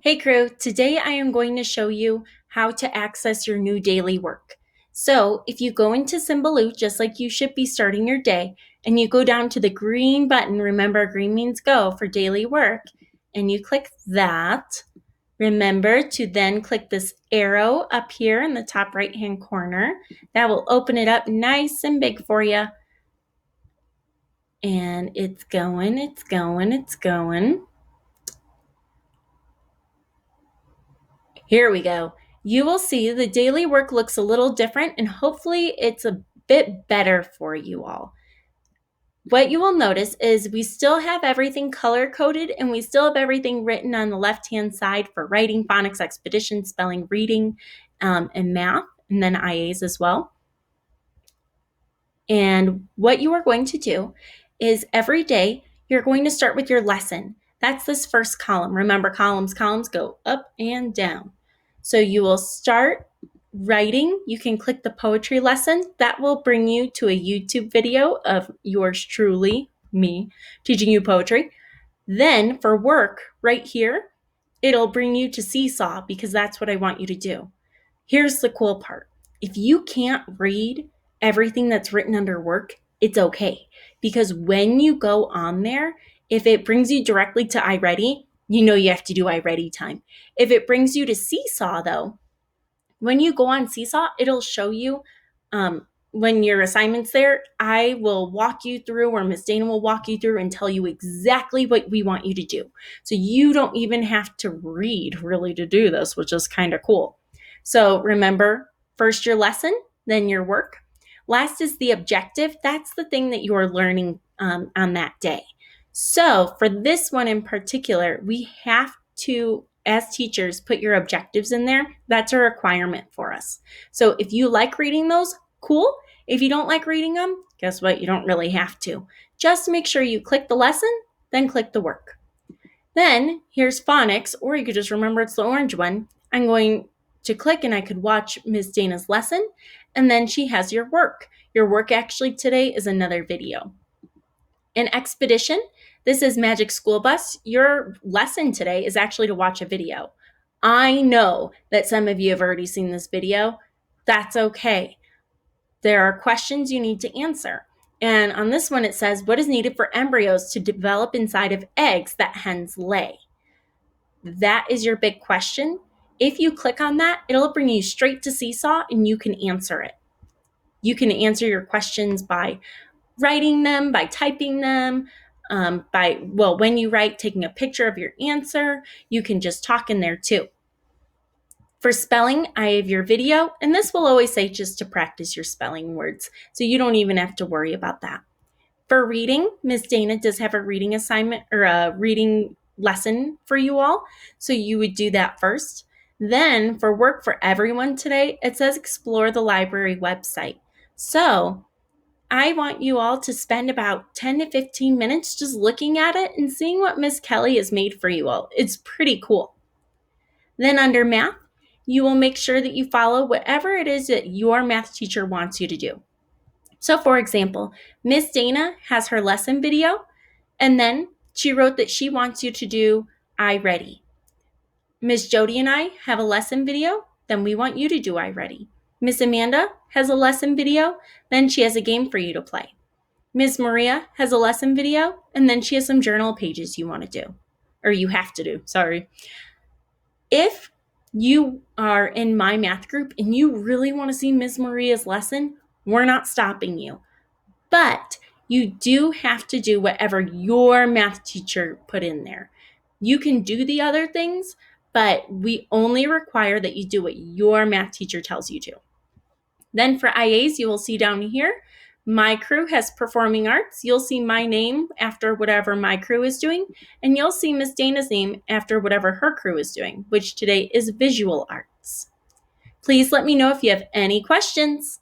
Hey crew, today I am going to show you how to access your new daily work. So if you go into Symbaloo, just like you should be starting your day, and you go down to the green button, remember green means go for daily work, and you click that, remember to then click this arrow up here in the top right hand corner. That will open it up nice and big for you. And it's going, it's going, it's going. Here we go. You will see the daily work looks a little different and hopefully it's a bit better for you all. What you will notice is we still have everything color coded and we still have everything written on the left-hand side for writing, phonics, expedition, spelling, reading, and math, and then IAs as well. And what you are going to do is every day you're going to start with your lesson. That's this first column. Remember, columns go up and down. So you will start writing. You can click the poetry lesson. That will bring you to a YouTube video of yours truly, me, teaching you poetry. Then for work, right here, it'll bring you to Seesaw because that's what I want you to do. Here's the cool part. If you can't read everything that's written under work, it's okay. Because when you go on there, if it brings you directly to iReady, you know you have to do iReady time. If it brings you to Seesaw, though, when you go on Seesaw, it'll show you when your assignment's there. I will walk you through, or Miss Dana will walk you through and tell you exactly what we want you to do. So you don't even have to read really to do this, which is kind of cool. So remember, first your lesson, then your work. Last is the objective. That's the thing that you are learning on that day. So for this one in particular, we have to, as teachers, put your objectives in there. That's a requirement for us. So if you like reading those, cool. If you don't like reading them, guess what? You don't really have to. Just make sure you click the lesson, then click the work. Then here's phonics, or you could just remember it's the orange one. I'm going to click and I could watch Ms. Dana's lesson, and then she has your work. Your work actually today is another video. In Expedition, this is Magic School Bus. Your lesson today is actually to watch a video. I know that some of you have already seen this video. That's okay. There are questions you need to answer. And on this one, it says, what is needed for embryos to develop inside of eggs that hens lay? That is your big question. If you click on that, it'll bring you straight to Seesaw and you can answer it. You can answer your questions by writing them, by typing them, when you write, taking a picture of your answer. You can just talk in there too. For spelling, I have your video, and this will always say just to practice your spelling words, so you don't even have to worry about that. For reading, Ms. Dana does have a reading assignment or a reading lesson for you all, so you would do that first. Then for work for everyone today, it says explore the library website. So I want you all to spend about 10 to 15 minutes just looking at it and seeing what Miss Kelly has made for you all. It's pretty cool. Then under math, you will make sure that you follow whatever it is that your math teacher wants you to do. So for example, Miss Dana has her lesson video, and then she wrote that she wants you to do iReady. Miss Jody and I have a lesson video, then we want you to do iReady. Miss Amanda has a lesson video, then she has a game for you to play. Ms. Maria has a lesson video, and then she has some journal pages you want to do, or you have to do, sorry. If you are in my math group and you really want to see Ms. Maria's lesson, we're not stopping you. But you do have to do whatever your math teacher put in there. You can do the other things, but we only require that you do what your math teacher tells you to. Then for IAs, you will see down here, my crew has performing arts. You'll see my name after whatever my crew is doing, and you'll see Miss Dana's name after whatever her crew is doing, which today is visual arts. Please let me know if you have any questions.